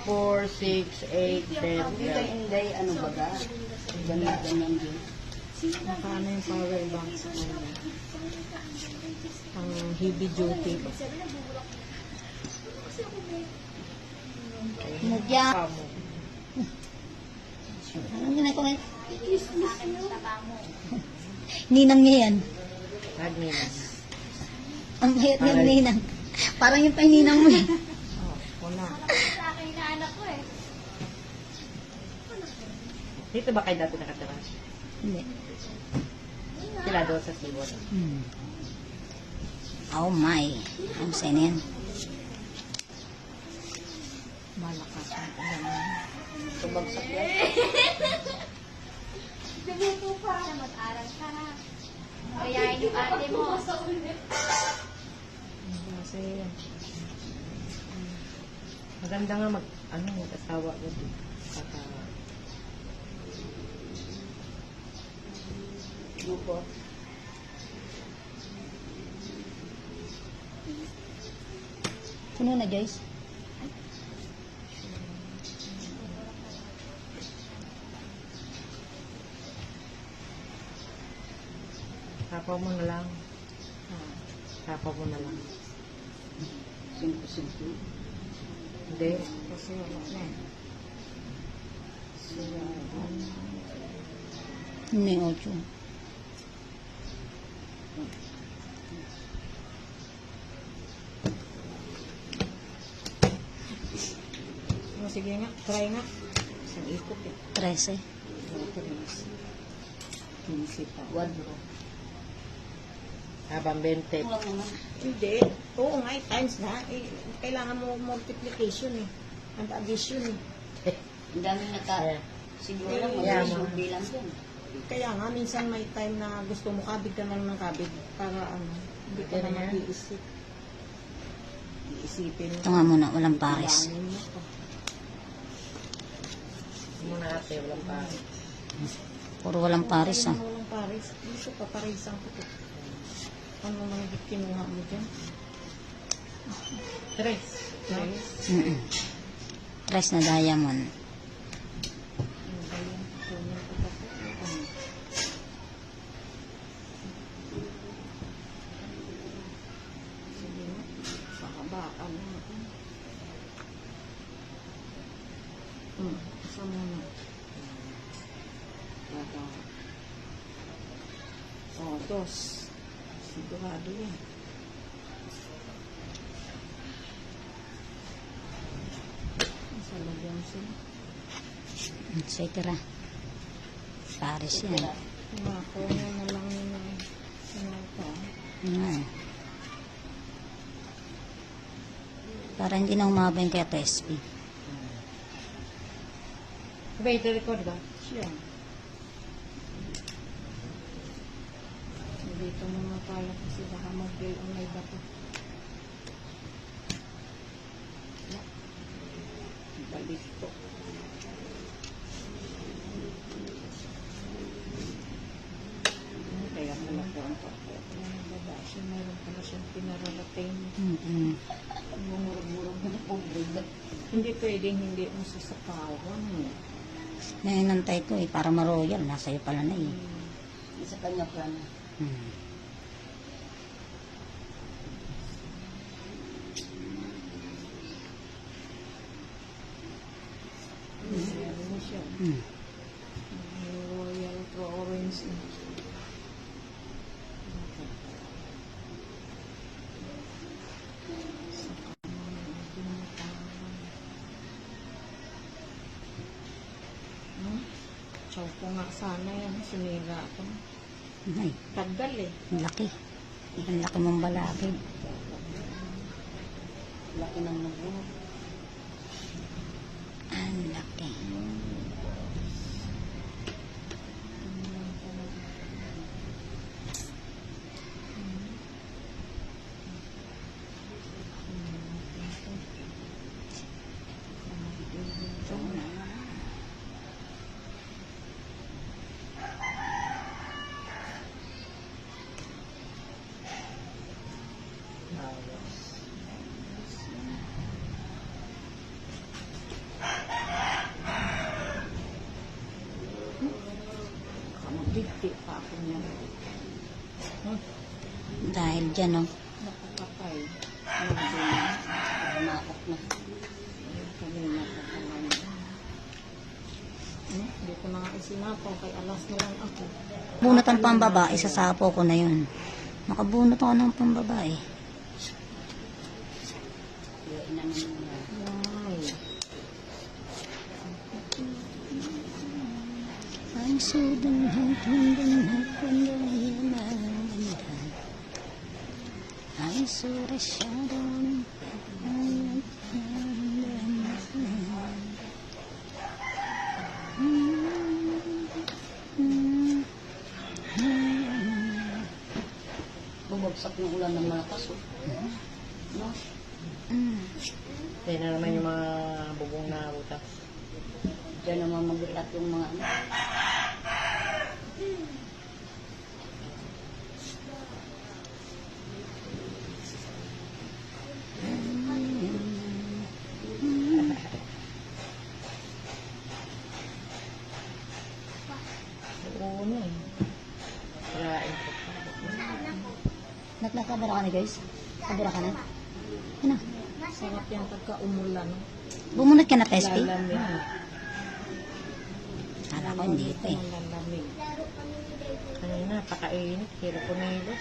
4, 6, 8, 10, Hindi 12. hindi, ano ba ga? Ganyan din. Nakaano yung power bank sa kanya. Ang heavy duty ba? Mudya. Kamo. Ano yun ako ngayon? Ninang niya yan. Nagminas. Ang bayat ng ninang. Parang yung paininang mo eh. Oh, una. Sa akin na anak ko eh. Dito ba kayo dati nakatira? Hindi. Sila doon sa Siwon. Oh my. Ang sinin. Malakas ang ulan. Subagsak yan. Dumuto pa. Mag-aral ka na. Kayain yung ate mo. Kasi maganda nga mag-asawa doon. Kaka Ano po? Puno na, Joyce? tapaw mo na lang. Tapaw mo na lang. Simple. Hindi. Kasi wala na eh. Hindi, 8. Oh, sige nga, try nga. Isang ikot eh. 13. 15 pa. Wadro. Habang 20. Kulang naman. Hindi. Oo nga, times na. Kailangan mo multiplication eh. And addition eh. Ang daming Kaya, siguro lang, Yeah, mabilis mo. yung bilang din. kaya nga, minsan may time na gusto mo kabig ka na lang ng kabig para hindi ka na Ganyan. mag-iisip. Iisipin mo. Ito nga muna, walang pares. Kailangan mo to. Muna ate, walang pa. Puro walang pares ah. Walang pares. Gusto pa paresang ko to. Ano mga kinuha mo dyan? Tres. Tres. Pares na diamond. Ano ba yan? Kunin ko ba ito? Ano? Sige na. Pakabaka na ako. Isa muna. Ito. Oh, dos. Sigurado yan. Sa lagyan sila. Etc. Pares yan. Ako na lang yun ang sinalta. Nga. Para hindi na umaba yung kaya TSP. Diba ito record ba? Siya. Dito muna tayo kasi baka mag-bail ang may bato. Balik ko. Kaya pala po ang pako. Kaya baba siya, mayroon pala siyang pinararating. Mumurag-murag na pobre. Hindi pwedeng hindi mo sasapawan. Nainantay ko eh, para ma-royal. Nasa iyo pala na eh. Sa kanya plan. Ano siya? May Royal Orange. Chow ko nga sana yan. Sinira ako. Ay, Tagal eh. ang laki. Ang laki mong balakid. Laki ng nabuo. Ang laki. niya. Dahil dyan, oh. Nakakapay. Umakot na. Kanina pa pala niya. Hindi ko na nga isinapaw kay alas na lang ako. Bunot ang pambaba, isasapo ko na yun. Nakabunot ako ng pambabae. Ay. Ang sudang ay surasyadong Bumagsak ng ulan ng malakas. Oh. No? Yan na naman yung mga bubong na butas. Diyan naman maglalat yung mga ano. Oo na eh. Kirain ko pa. Nakabara ka na, guys? Kabara ka na? Ano? Sarap yan pagka-umulan. Bumunot ka na, Pespi? Lalamig. Kala ko hindi pa eh. Lalamig. Kanina, pakainit. Hirap ko na hilo.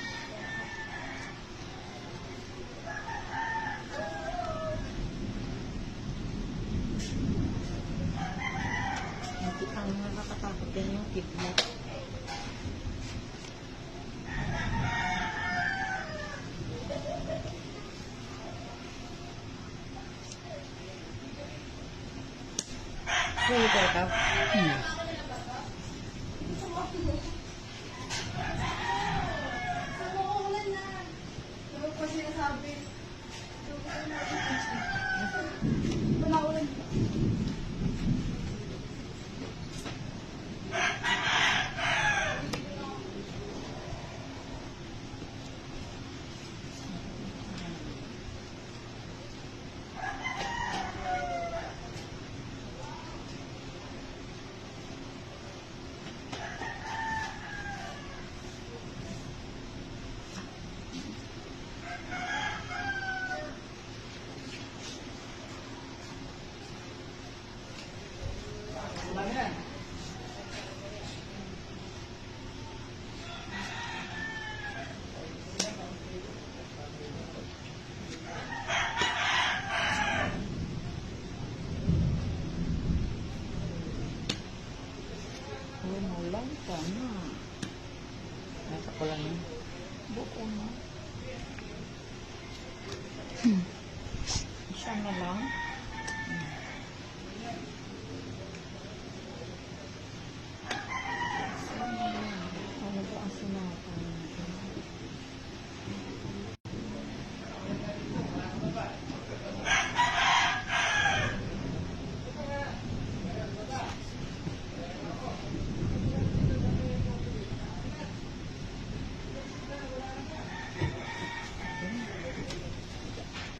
Ang nakakatakot yan yung kidnap. Pwede ka. Umulan ka na. Nasa ko lang yun. Buko na. Hmm.